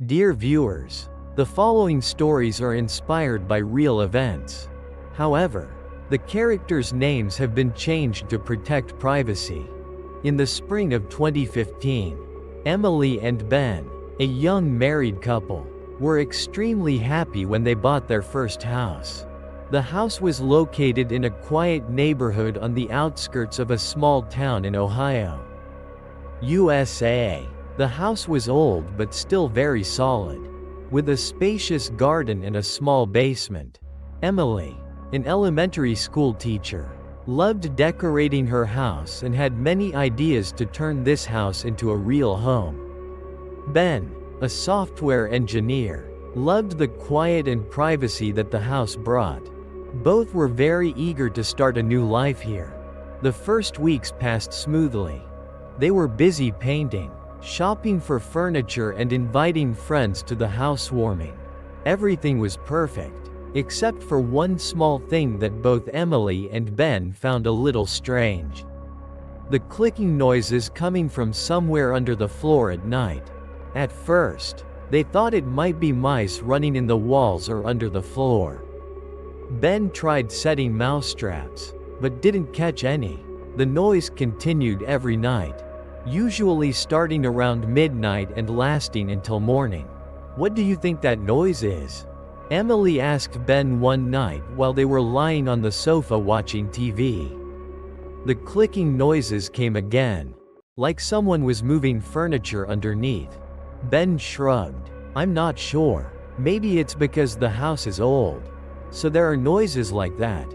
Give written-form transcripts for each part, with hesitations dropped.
Dear viewers, the following stories are inspired by real events. However, the characters' names have been changed to protect privacy. In the spring of 2015, Emily and Ben, a young married couple, were extremely happy when they bought their first house. The house was located in a quiet neighborhood on the outskirts of a small town in Ohio, USA. The house was old but still very solid, with a spacious garden and a small basement. Emily, an elementary school teacher, loved decorating her house and had many ideas to turn this house into a real home. Ben, a software engineer, loved the quiet and privacy that the house brought. Both were very eager to start a new life here. The first weeks passed smoothly. They were busy painting, shopping for furniture and inviting friends to the housewarming. Everything was perfect, except for one small thing that both Emily and Ben found a little strange. The clicking noises coming from somewhere under the floor at night. At first, they thought it might be mice running in the walls or under the floor. Ben tried setting mousetraps, but didn't catch any. The noise continued every night, usually starting around midnight and lasting until morning. "What do you think that noise is?" Emily asked Ben one night while they were lying on the sofa watching TV. The clicking noises came again, like someone was moving furniture underneath. Ben shrugged. "I'm not sure. Maybe it's because the house is old, so there are noises like that.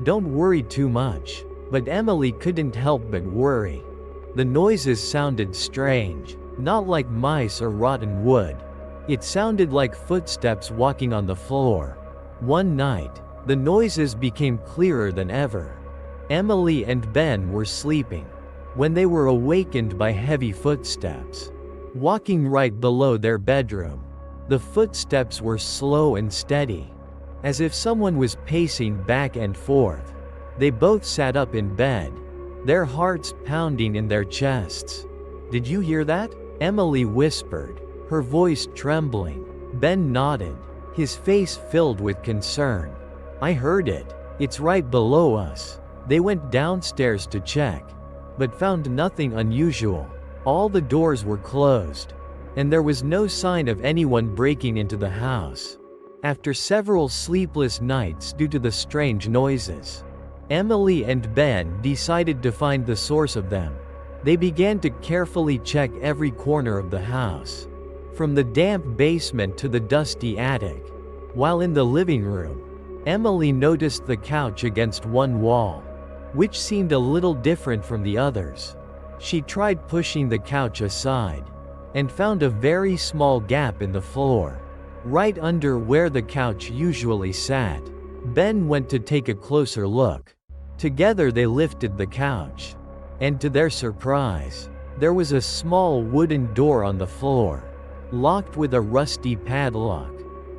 Don't worry too much." But Emily couldn't help but worry. The noises sounded strange, not like mice or rotten wood. It sounded like footsteps walking on the floor. One night, the noises became clearer than ever. Emily and Ben were sleeping when they were awakened by heavy footsteps, walking right below their bedroom. The footsteps were slow and steady, as if someone was pacing back and forth. They both sat up in bed, their hearts pounding in their chests. "Did you hear that?" Emily whispered, her voice trembling. Ben nodded, his face filled with concern. "I heard it. It's right below us." They went downstairs to check, but found nothing unusual. All the doors were closed, and there was no sign of anyone breaking into the house. After several sleepless nights due to the strange noises, Emily and Ben decided to find the source of them. They began to carefully check every corner of the house, from the damp basement to the dusty attic. While in the living room, Emily noticed the couch against one wall, which seemed a little different from the others. She tried pushing the couch aside, and found a very small gap in the floor, right under where the couch usually sat. Ben went to take a closer look. Together they lifted the couch, and to their surprise, there was a small wooden door on the floor, locked with a rusty padlock.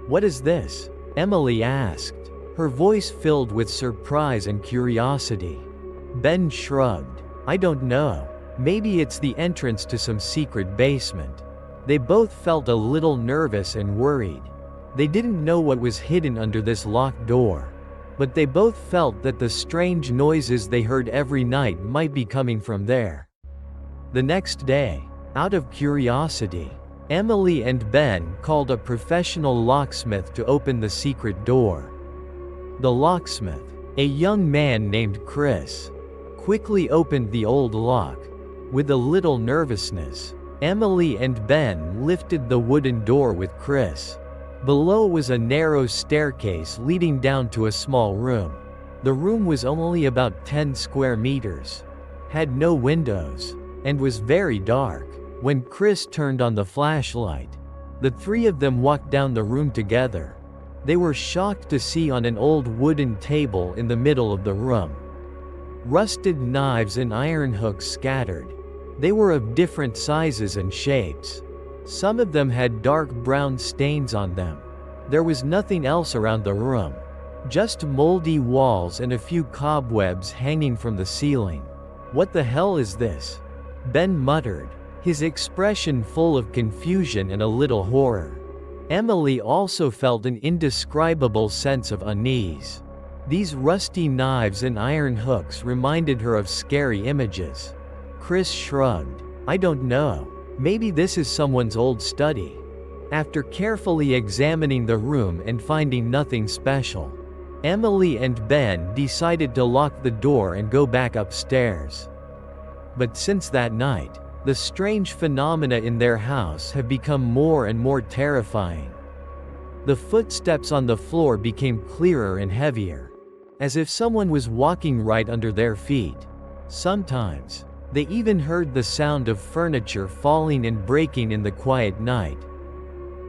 "What is this?" Emily asked, her voice filled with surprise and curiosity. Ben shrugged. "I don't know. Maybe it's the entrance to some secret basement." They both felt a little nervous and worried. They didn't know what was hidden under this locked door, but they both felt that the strange noises they heard every night might be coming from there. The next day, out of curiosity, Emily and Ben called a professional locksmith to open the secret door. The locksmith, a young man named Chris, quickly opened the old lock. With a little nervousness, Emily and Ben lifted the wooden door with Chris. Below was a narrow staircase leading down to a small room. The room was only about 10 square meters, had no windows, and was very dark. When Chris turned on the flashlight, the three of them walked down the room together. They were shocked to see on an old wooden table in the middle of the room, rusted knives and iron hooks scattered. They were of different sizes and shapes. Some of them had dark brown stains on them. There was nothing else around the room, just moldy walls and a few cobwebs hanging from the ceiling. "What the hell is this?" Ben muttered, his expression full of confusion and a little horror. Emily also felt an indescribable sense of unease. These rusty knives and iron hooks reminded her of scary images. Chris shrugged. I don't know. Maybe this is someone's old study. After carefully examining the room and finding nothing special, Emily and Ben decided to lock the door and go back upstairs. But since that night, the strange phenomena in their house have become more and more terrifying. The footsteps on the floor became clearer and heavier, as if someone was walking right under their feet. Sometimes, they even heard the sound of furniture falling and breaking in the quiet night.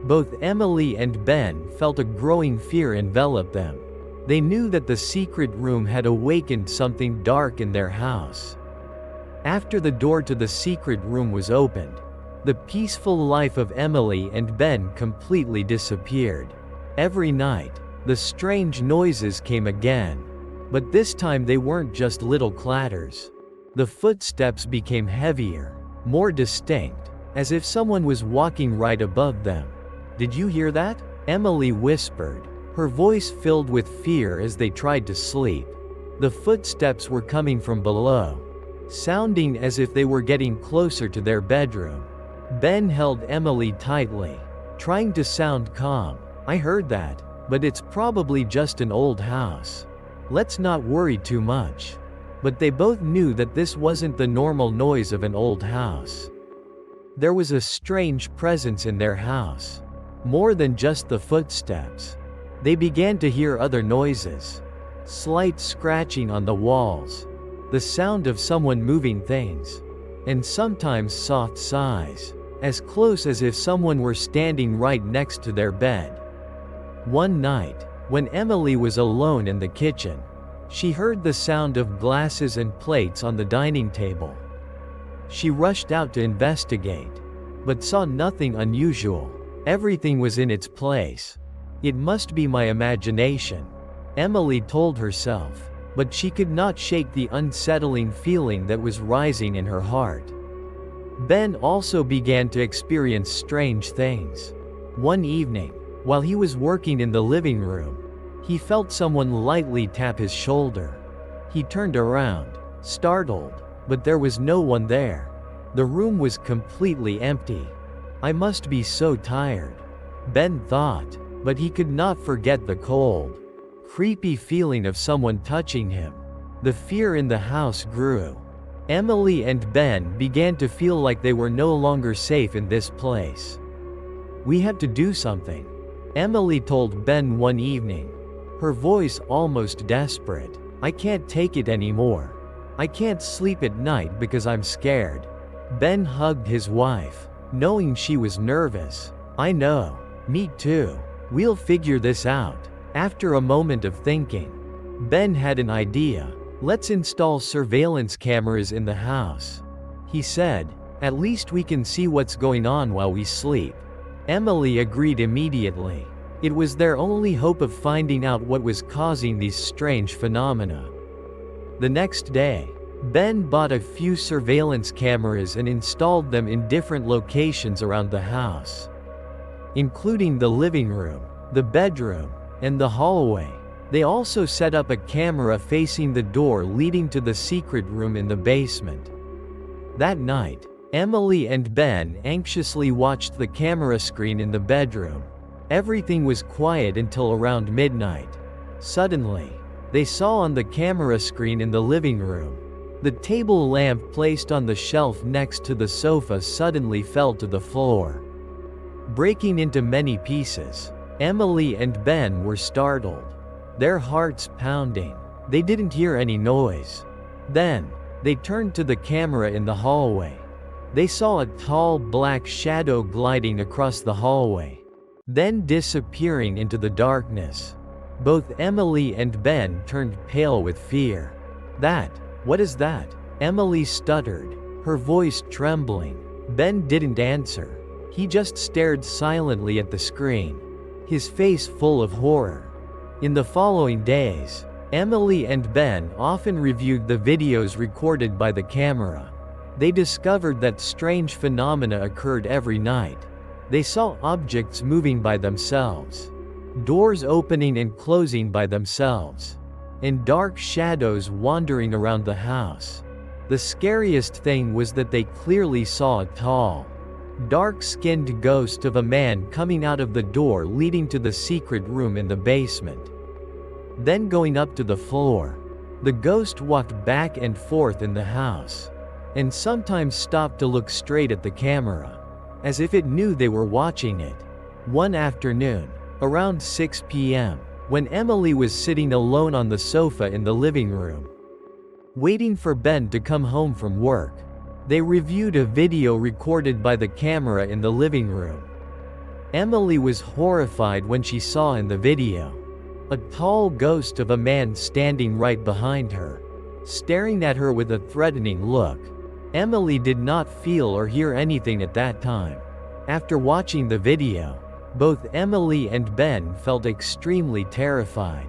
Both Emily and Ben felt a growing fear envelop them. They knew that the secret room had awakened something dark in their house. After the door to the secret room was opened, the peaceful life of Emily and Ben completely disappeared. Every night, the strange noises came again. But this time they weren't just little clatters. The footsteps became heavier, more distinct, as if someone was walking right above them. Did you hear that? Emily whispered, her voice filled with fear as they tried to sleep. The footsteps were coming from below, sounding as if they were getting closer to their bedroom. Ben held Emily tightly, trying to sound calm. I heard that, but it's probably just an old house. Let's not worry too much. But they both knew that this wasn't the normal noise of an old house. There was a strange presence in their house. More than just the footsteps. They began to hear other noises. Slight scratching on the walls. The sound of someone moving things. And sometimes soft sighs, as close as if someone were standing right next to their bed. One night, when Emily was alone in the kitchen, she heard the sound of glasses and plates on the dining table. She rushed out to investigate, but saw nothing unusual. Everything was in its place. It must be my imagination, Emily told herself, but she could not shake the unsettling feeling that was rising in her heart. Ben also began to experience strange things. One evening, while he was working in the living room, he felt someone lightly tap his shoulder. He turned around, startled, but there was no one there. The room was completely empty. I must be so tired, Ben thought, but he could not forget the cold, creepy feeling of someone touching him. The fear in the house grew. Emily and Ben began to feel like they were no longer safe in this place. We have to do something, Emily told Ben one evening, her voice almost desperate. I can't take it anymore. I can't sleep at night because I'm scared. Ben hugged his wife, knowing she was nervous. I know. Me too. We'll figure this out. After a moment of thinking, Ben had an idea. Let's install surveillance cameras in the house, he said. At least we can see what's going on while we sleep. Emily agreed immediately. It was their only hope of finding out what was causing these strange phenomena. The next day, Ben bought a few surveillance cameras and installed them in different locations around the house, including the living room, the bedroom, and the hallway. They also set up a camera facing the door leading to the secret room in the basement. That night, Emily and Ben anxiously watched the camera screen in the bedroom. Everything was quiet until around midnight. Suddenly, they saw on the camera screen in the living room, the table lamp placed on the shelf next to the sofa suddenly fell to the floor, breaking into many pieces. Emily and Ben were startled, their hearts pounding. They didn't hear any noise. Then, they turned to the camera in the hallway. They saw a tall black shadow gliding across the hallway, then disappearing into the darkness. Both Emily and Ben turned pale with fear. What is that? Emily stuttered, her voice trembling. Ben didn't answer. He just stared silently at the screen, his face full of horror. In the following days, Emily and Ben often reviewed the videos recorded by the camera. They discovered that strange phenomena occurred every night. They saw objects moving by themselves, doors opening and closing by themselves, and dark shadows wandering around the house. The scariest thing was that they clearly saw a tall, dark-skinned ghost of a man coming out of the door leading to the secret room in the basement. Then going up to the floor. The ghost walked back and forth in the house, and sometimes stopped to look straight at the camera, as if it knew they were watching it. One afternoon, around 6 p.m., when Emily was sitting alone on the sofa in the living room, waiting for Ben to come home from work, they reviewed a video recorded by the camera in the living room. Emily was horrified when she saw in the video a tall ghost of a man standing right behind her, staring at her with a threatening look. Emily did not feel or hear anything at that time. After watching the video, both Emily and Ben felt extremely terrified.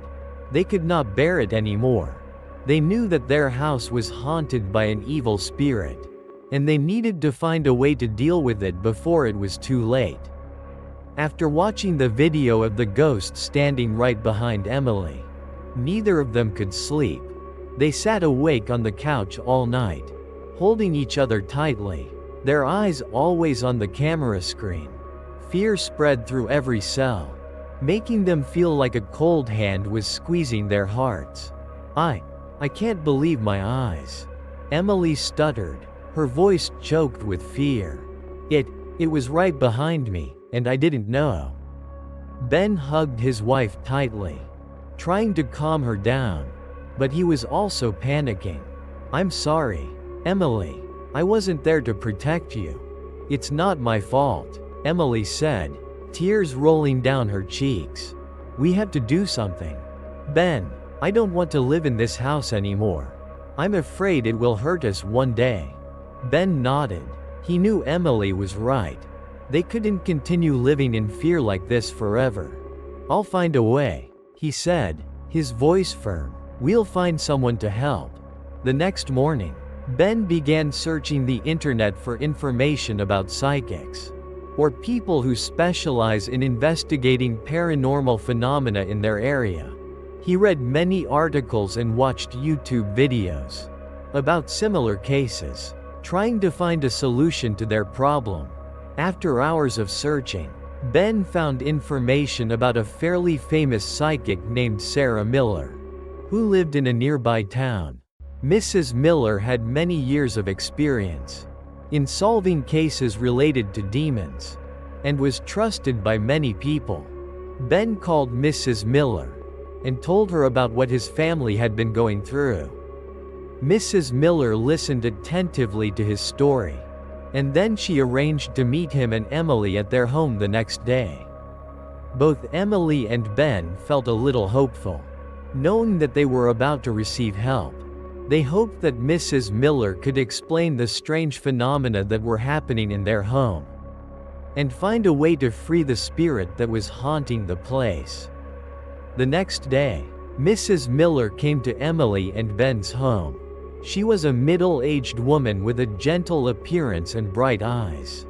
They could not bear it anymore. They knew that their house was haunted by an evil spirit, and they needed to find a way to deal with it before it was too late. After watching the video of the ghost standing right behind Emily, neither of them could sleep. They sat awake on the couch all night, holding each other tightly, their eyes always on the camera screen. Fear spread through every cell, making them feel like a cold hand was squeezing their hearts. I can't believe my eyes," Emily stuttered, her voice choked with fear. It was right behind me, and I didn't know." Ben hugged his wife tightly, trying to calm her down, but he was also panicking. "I'm sorry, Emily. I wasn't there to protect you. It's not my fault," Emily said, tears rolling down her cheeks. "We have to do something. Ben, I don't want to live in this house anymore. I'm afraid it will hurt us one day." Ben nodded. He knew Emily was right. They couldn't continue living in fear like this forever. "I'll find a way," he said, his voice firm. "We'll find someone to help." The next morning, Ben began searching the internet for information about psychics, or people who specialize in investigating paranormal phenomena in their area. He read many articles and watched YouTube videos about similar cases, trying to find a solution to their problem. After hours of searching, Ben found information about a fairly famous psychic named Sarah Miller, who lived in a nearby town. Mrs. Miller had many years of experience in solving cases related to demons, and was trusted by many people. Ben called Mrs. Miller and told her about what his family had been going through. Mrs. Miller listened attentively to his story, and then she arranged to meet him and Emily at their home the next day. Both Emily and Ben felt a little hopeful, knowing that they were about to receive help. They hoped that Mrs. Miller could explain the strange phenomena that were happening in their home, and find a way to free the spirit that was haunting the place. The next day, Mrs. Miller came to Emily and Ben's home. She was a middle-aged woman with a gentle appearance and bright eyes.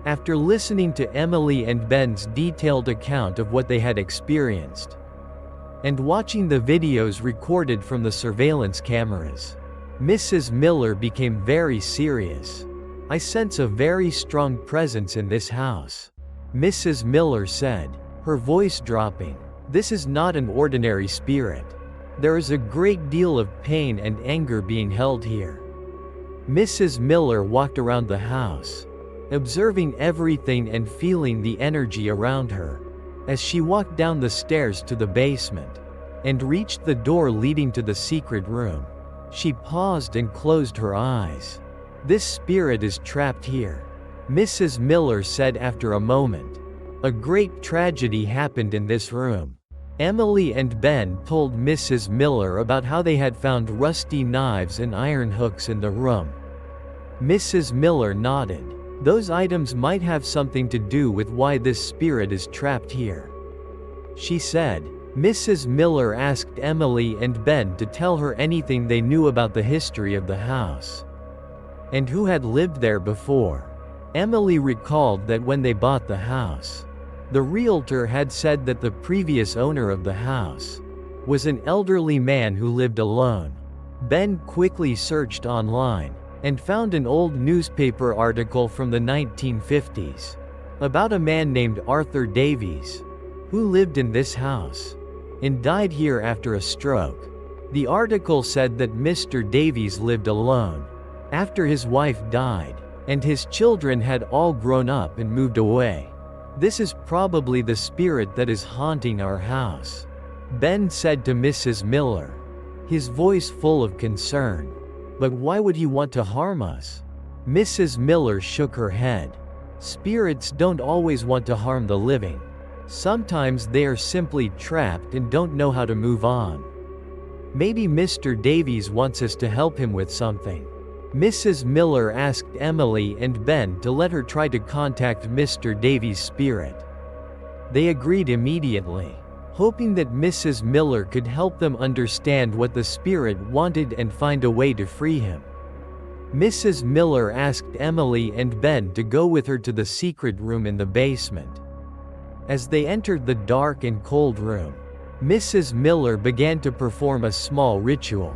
After listening to Emily and Ben's detailed account of what they had experienced, and watching the videos recorded from the surveillance cameras, Mrs. Miller became very serious. "I sense a very strong presence in this house," Mrs. Miller said, her voice dropping. "This is not an ordinary spirit. There is a great deal of pain and anger being held here." Mrs. Miller walked around the house, observing everything and feeling the energy around her. As she walked down the stairs to the basement, and reached the door leading to the secret room, she paused and closed her eyes. "This spirit is trapped here," Mrs. Miller said after a moment. "A great tragedy happened in this room." Emily and Ben told Mrs. Miller about how they had found rusty knives and iron hooks in the room. Mrs. Miller nodded. "Those items might have something to do with why this spirit is trapped here," she said. Mrs. Miller asked Emily and Ben to tell her anything they knew about the history of the house. and who had lived there before. Emily recalled that when they bought the house, the realtor had said that the previous owner of the house was an elderly man who lived alone. Ben quickly searched online and found an old newspaper article from the 1950s about a man named Arthur Davies, who lived in this house and died here after a stroke. The article said that Mr. Davies lived alone after his wife died, and his children had all grown up and moved away. This is probably the spirit that is haunting our house, Ben said to Mrs. Miller, his voice full of concern. But why would he want to harm us? Mrs. Miller shook her head. Spirits don't always want to harm the living. Sometimes they are simply trapped and don't know how to move on. Maybe Mr. Davies wants us to help him with something. Mrs. Miller asked Emily and Ben to let her try to contact Mr. Davies' spirit. They agreed immediately, hoping that Mrs. Miller could help them understand what the spirit wanted and find a way to free him. Mrs. Miller asked Emily and Ben to go with her to the secret room in the basement. As they entered the dark and cold room, Mrs. Miller began to perform a small ritual.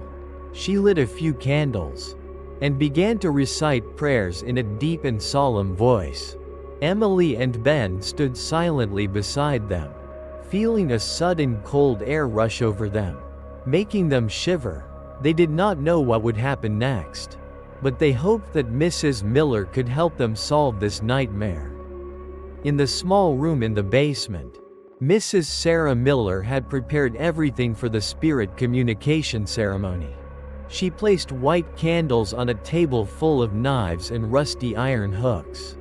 She lit a few candles and began to recite prayers in a deep and solemn voice. Emily and Ben stood silently beside them, feeling a sudden cold air rush over them, making them shiver. They did not know what would happen next, but they hoped that Mrs. Miller could help them solve this nightmare. In the small room in the basement, Mrs. Sarah Miller had prepared everything for the spirit communication ceremony. She placed white candles on a table full of knives and rusty iron hooks,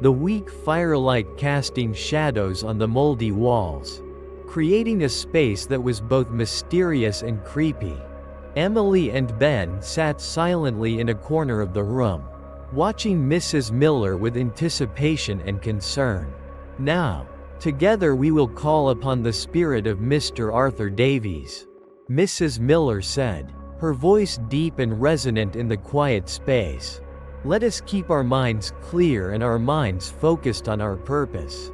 the weak firelight casting shadows on the moldy walls, creating a space that was both mysterious and creepy. Emily and Ben sat silently in a corner of the room, watching Mrs. Miller with anticipation and concern. Now, together we will call upon the spirit of Mr. Arthur Davies, Mrs. Miller said, her voice deep and resonant in the quiet space. Let us keep our minds clear and our minds focused on our purpose.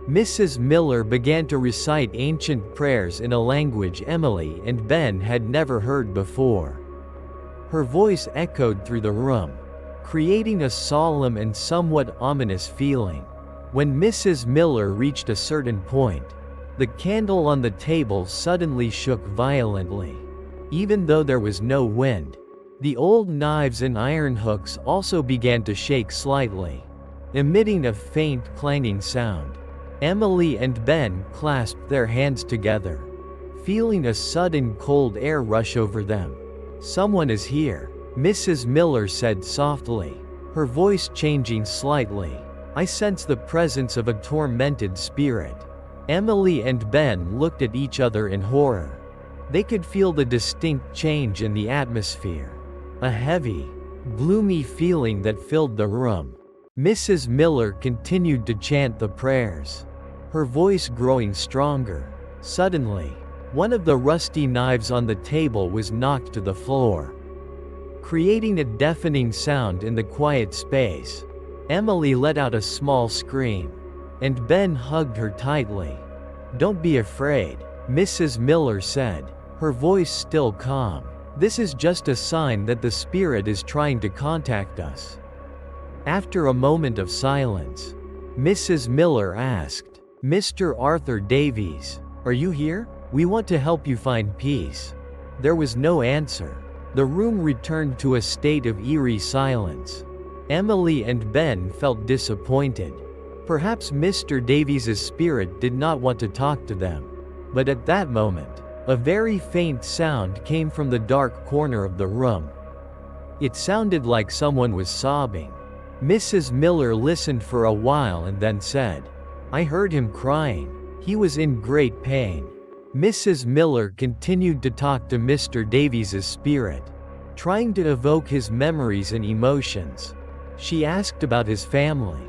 Mrs. Miller began to recite ancient prayers in a language Emily and Ben had never heard before. Her voice echoed through the room, creating a solemn and somewhat ominous feeling. When Mrs. Miller reached a certain point, the candle on the table suddenly shook violently. Even though there was no wind, the old knives and iron hooks also began to shake slightly, emitting a faint clanging sound. Emily and Ben clasped their hands together, feeling a sudden cold air rush over them. Someone is here, Mrs. Miller said softly, her voice changing slightly. I sense the presence of a tormented spirit. Emily and Ben looked at each other in horror. They could feel the distinct change in the atmosphere, a heavy, gloomy feeling that filled the room. Mrs. Miller continued to chant the prayers, her voice growing stronger. Suddenly, one of the rusty knives on the table was knocked to the floor, creating a deafening sound in the quiet space. Emily let out a small scream, and Ben hugged her tightly. Don't be afraid, Mrs. Miller said, her voice still calm. This is just a sign that the spirit is trying to contact us. After a moment of silence, Mrs. Miller asked, Mr. Arthur Davies, are you here? We want to help you find peace. There was no answer. The room returned to a state of eerie silence. Emily and Ben felt disappointed. Perhaps Mr. Davies' spirit did not want to talk to them. But at that moment, a very faint sound came from the dark corner of the room. It sounded like someone was sobbing. Mrs. Miller listened for a while and then said, I heard him crying. He was in great pain. Mrs. Miller continued to talk to Mr. Davies' spirit, trying to evoke his memories and emotions. She asked about his family,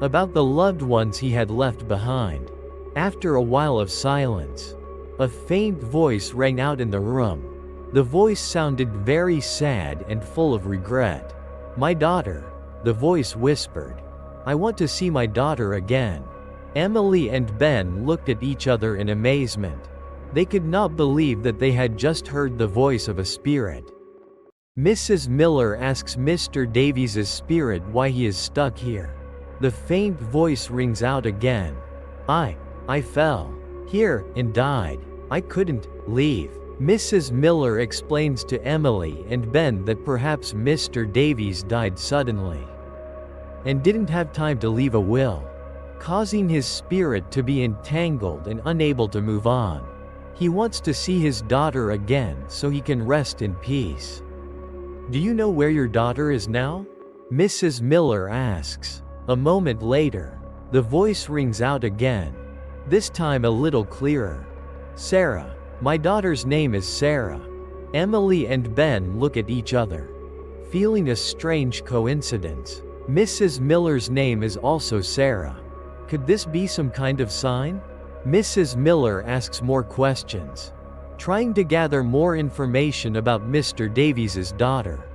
about the loved ones he had left behind. After a while of silence, a faint voice rang out in the room. The voice sounded very sad and full of regret. My daughter, the voice whispered. I want to see my daughter again. Emily and Ben looked at each other in amazement. They could not believe that they had just heard the voice of a spirit. Mrs. Miller asks Mr. Davies's spirit why he is stuck here. The faint voice rings out again. I fell here and died. I couldn't leave. Mrs. Miller explains to Emily and Ben that perhaps Mr. Davies died suddenly and didn't have time to leave a will, causing his spirit to be entangled and unable to move on. He wants to see his daughter again so he can rest in peace. Do you know where your daughter is now? Mrs. Miller asks. A moment later, the voice rings out again, this time a little clearer. Sarah. My daughter's name is Sarah. Emily and Ben look at each other, feeling a strange coincidence. Mrs. Miller's name is also Sarah. Could this be some kind of sign? Mrs. Miller asks more questions, trying to gather more information about Mr. Davies's daughter.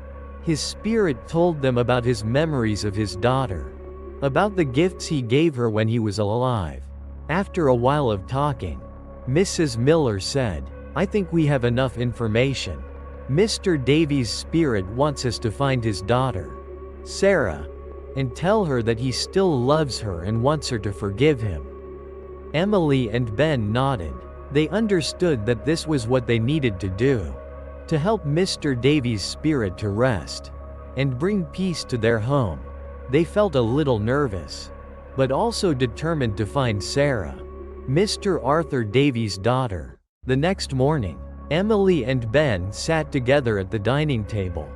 His spirit told them about his memories of his daughter, about the gifts he gave her when he was alive. After a while of talking, Mrs. Miller said, I think we have enough information. Mr. Davies' spirit wants us to find his daughter, Sarah, and tell her that he still loves her and wants her to forgive him. Emily and Ben nodded. They understood that this was what they needed to do, to help Mr. Davies' spirit to rest and bring peace to their home. They felt a little nervous, but also determined to find Sarah, Mr. Arthur Davies' daughter. The next morning, Emily and Ben sat together at the dining table.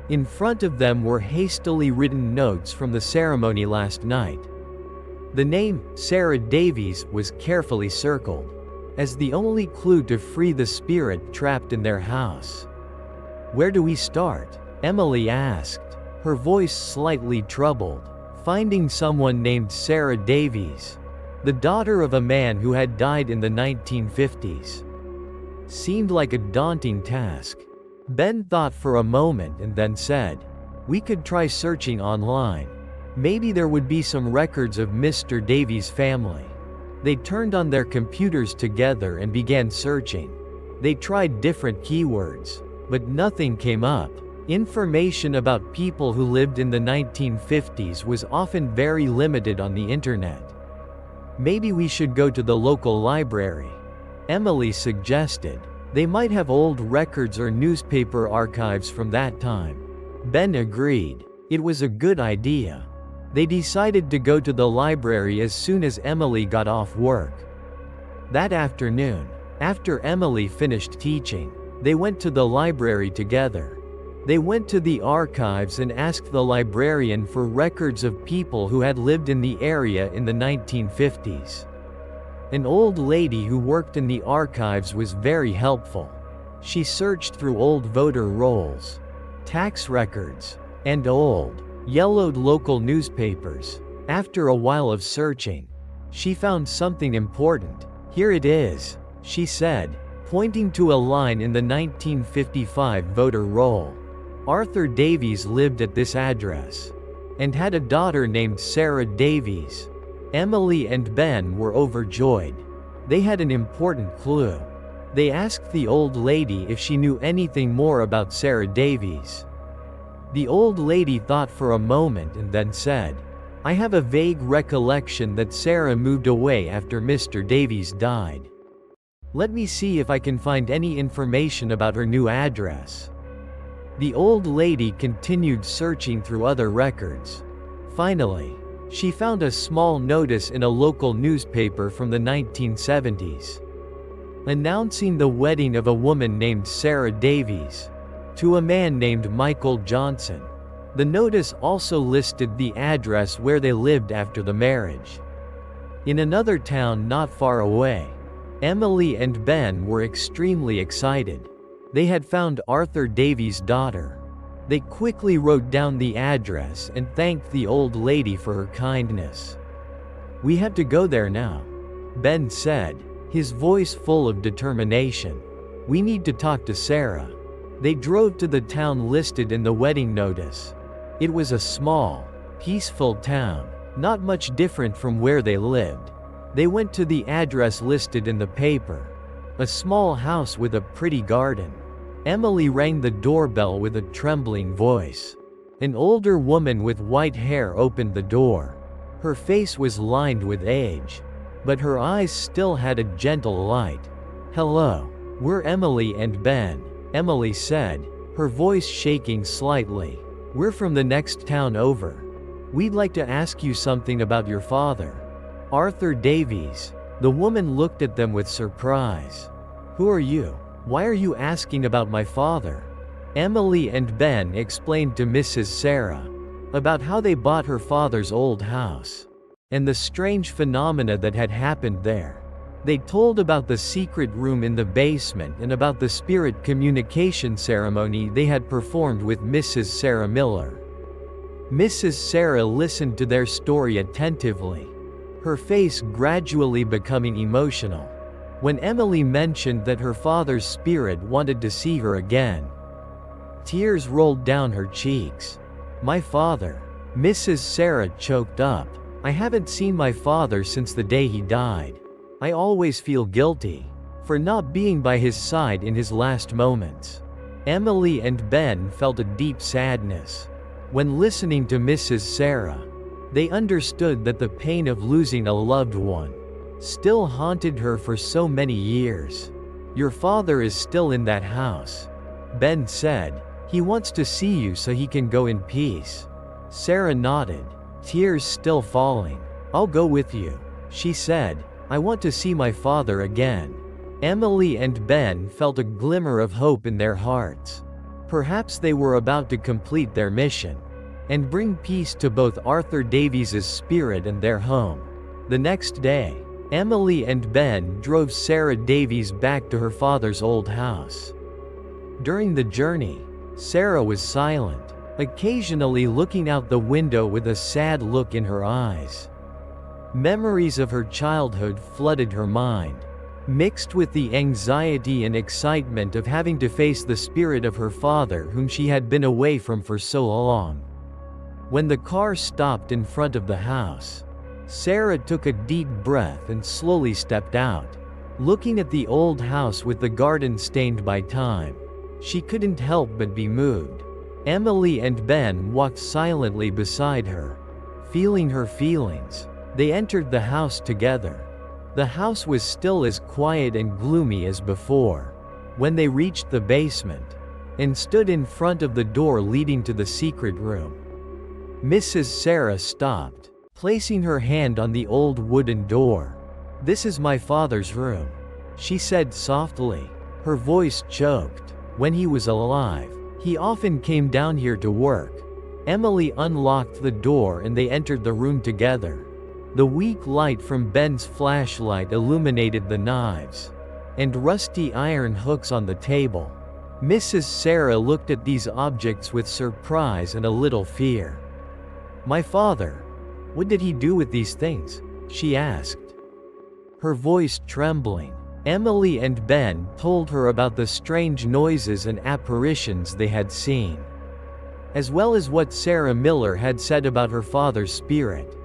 In front of them were hastily written notes from the ceremony last night. The name, Sarah Davies, was carefully circled, as the only clue to free the spirit trapped in their house. Where do we start? Emily asked, her voice slightly troubled. Finding someone named Sarah Davies, the daughter of a man who had died in the 1950s, seemed like a daunting task. Ben thought for a moment and then said, we could try searching online. Maybe there would be some records of Mr. Davies' family. They turned on their computers together and began searching. They tried different keywords, but nothing came up. Information about people who lived in the 1950s was often very limited on the internet. Maybe we should go to the local library, Emily suggested. They might have old records or newspaper archives from that time. Ben agreed. It was a good idea. They decided to go to the library as soon as Emily got off work. That afternoon, after Emily finished teaching, they went to the library together. They went to the archives and asked the librarian for records of people who had lived in the area in the 1950s. An old lady who worked in the archives was very helpful. She searched through old voter rolls, tax records, and old, yellowed local newspapers. After a while of searching, she found something important. Here it is, she said, pointing to a line in the 1955 voter roll. Arthur Davies lived at this address and had a daughter named Sarah Davies. Emily and Ben were overjoyed. They had an important clue. They asked the old lady if she knew anything more about Sarah Davies. The old lady thought for a moment and then said, I have a vague recollection that Sarah moved away after Mr. Davies died. Let me see if I can find any information about her new address. The old lady continued searching through other records. Finally, she found a small notice in a local newspaper from the 1970s, announcing the wedding of a woman named Sarah Davies to a man named Michael Johnson. The notice also listed the address where they lived after the marriage. In another town not far away, Emily and Ben were extremely excited. They had found Arthur Davies' daughter. They quickly wrote down the address and thanked the old lady for her kindness. We have to go there now, Ben said, his voice full of determination. We need to talk to Sarah. They drove to the town listed in the wedding notice. It was a small, peaceful town, not much different from where they lived. They went to the address listed in the paper. A small house with a pretty garden. Emily rang the doorbell with a trembling voice. An older woman with white hair opened the door. Her face was lined with age, but her eyes still had a gentle light. "Hello, we're Emily and Ben," Emily said, her voice shaking slightly. "We're from the next town over. We'd like to ask you something about your father, Arthur Davies." The woman looked at them with surprise. "Who are you? Why are you asking about my father?" Emily and Ben explained to Mrs. Sarah about how they bought her father's old house and the strange phenomena that had happened there. They told about the secret room in the basement and about the spirit communication ceremony they had performed with Mrs. Sarah Miller. Mrs. Sarah listened to their story attentively, her face gradually becoming emotional. When Emily mentioned that her father's spirit wanted to see her again, tears rolled down her cheeks. "My father," Mrs. Sarah choked up. "I haven't seen my father since the day he died. I always feel guilty for not being by his side in his last moments." Emily and Ben felt a deep sadness. When listening to Mrs. Sarah, they understood that the pain of losing a loved one still haunted her for so many years. "Your father is still in that house," Ben said. "He wants to see you so he can go in peace." Sarah nodded, tears still falling. "I'll go with you," she said. "I want to see my father again." Emily and Ben felt a glimmer of hope in their hearts. Perhaps they were about to complete their mission and bring peace to both Arthur Davies' spirit and their home. The next day, Emily and Ben drove Sarah Davies back to her father's old house. During the journey, Sarah was silent, occasionally looking out the window with a sad look in her eyes. Memories of her childhood flooded her mind, mixed with the anxiety and excitement of having to face the spirit of her father whom she had been away from for so long. When the car stopped in front of the house, Sarah took a deep breath and slowly stepped out. Looking at the old house with the garden stained by time, she couldn't help but be moved. Emily and Ben walked silently beside her, feeling her feelings. They entered the house together. The house was still as quiet and gloomy as before. When they reached the basement and stood in front of the door leading to the secret room, Mrs. Sarah stopped, placing her hand on the old wooden door. "This is my father's room," she said softly, her voice choked. "When he was alive, he often came down here to work." Emily unlocked the door and they entered the room together. The weak light from Ben's flashlight illuminated the knives and rusty iron hooks on the table. Mrs. Sarah looked at these objects with surprise and a little fear. "My father, what did he do with these things?" she asked, her voice trembling. Emily and Ben told her about the strange noises and apparitions they had seen, as well as what Sarah Miller had said about her father's spirit.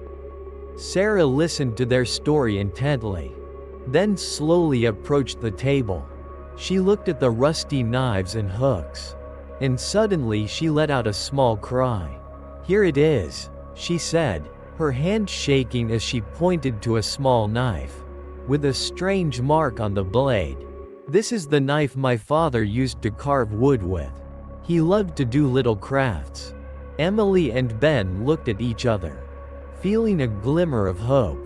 Sarah listened to their story intently, then slowly approached the table. She looked at the rusty knives and hooks, and suddenly she let out a small cry. "Here it is," she said, her hand shaking as she pointed to a small knife with a strange mark on the blade. "This is the knife my father used to carve wood with. He loved to do little crafts." Emily and Ben looked at each other, feeling a glimmer of hope.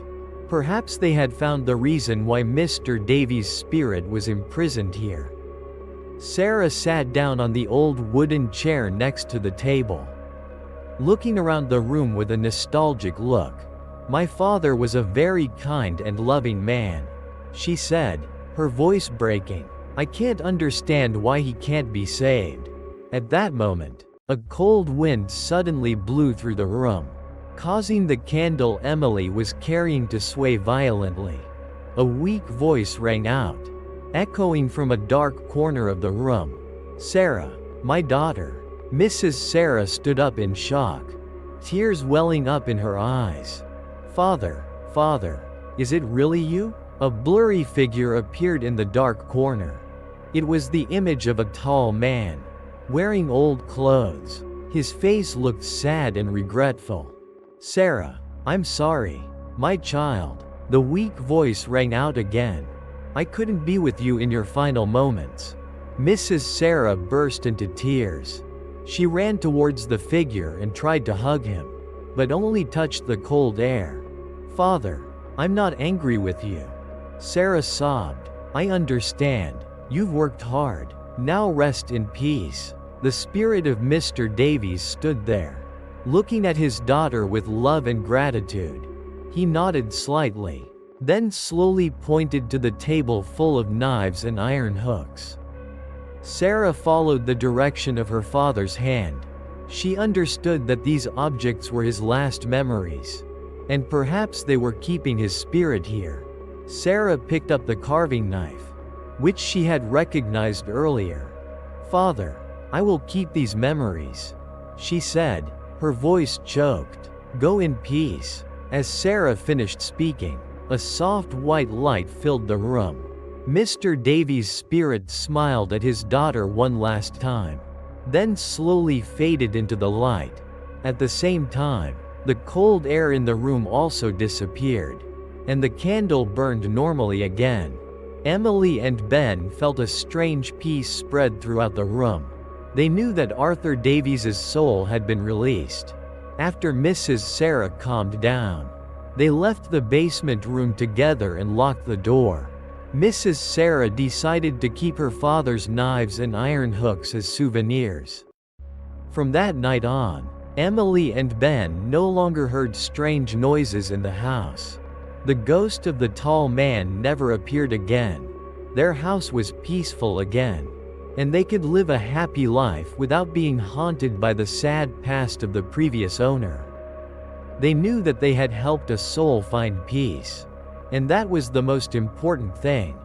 Perhaps they had found the reason why Mr. Davies' spirit was imprisoned here. Sarah sat down on the old wooden chair next to the table, looking around the room with a nostalgic look. "My father was a very kind and loving man," she said, her voice breaking. "I can't understand why he can't be saved." At that moment, a cold wind suddenly blew through the room, causing the candle Emily was carrying to sway violently. A weak voice rang out, echoing from a dark corner of the room. "Sarah, my daughter, Mrs. Sarah stood up in shock, tears welling up in her eyes. Father, is it really you? A blurry figure appeared in the dark corner. It was the image of a tall man, wearing old clothes. His face looked sad and regretful. Sarah, I'm sorry, my child. The weak voice rang out again. I couldn't be with you in your final moments. Mrs. Sarah burst into tears. She ran towards the figure and tried to hug him, but only touched the cold air. Father, I'm not angry with you. Sarah sobbed. I understand. You've worked hard. Now rest in peace. The spirit of Mr. Davies stood there, looking at his daughter with love and gratitude. He nodded slightly, then slowly pointed to the table full of knives and iron hooks. Sarah followed the direction of her father's hand. She understood that these objects were his last memories, and perhaps they were keeping his spirit here. Sarah picked up the carving knife, which she had recognized earlier. Father, I will keep these memories, she said, her voice choked. Go in peace. As Sarah finished speaking, a soft white light filled the room. Mr. Davies' spirit smiled at his daughter one last time, then slowly faded into the light. At the same time, the cold air in the room also disappeared, and the candle burned normally again. Emily and Ben felt a strange peace spread throughout the room. They knew that Arthur Davies' soul had been released. After Mrs. Sarah calmed down, they left the basement room together and locked the door. Mrs. Sarah decided to keep her father's knives and iron hooks as souvenirs. From that night on, Emily and Ben no longer heard strange noises in the house. The ghost of the tall man never appeared again. Their house was peaceful again, and they could live a happy life without being haunted by the sad past of the previous owner. They knew that they had helped a soul find peace, and that was the most important thing.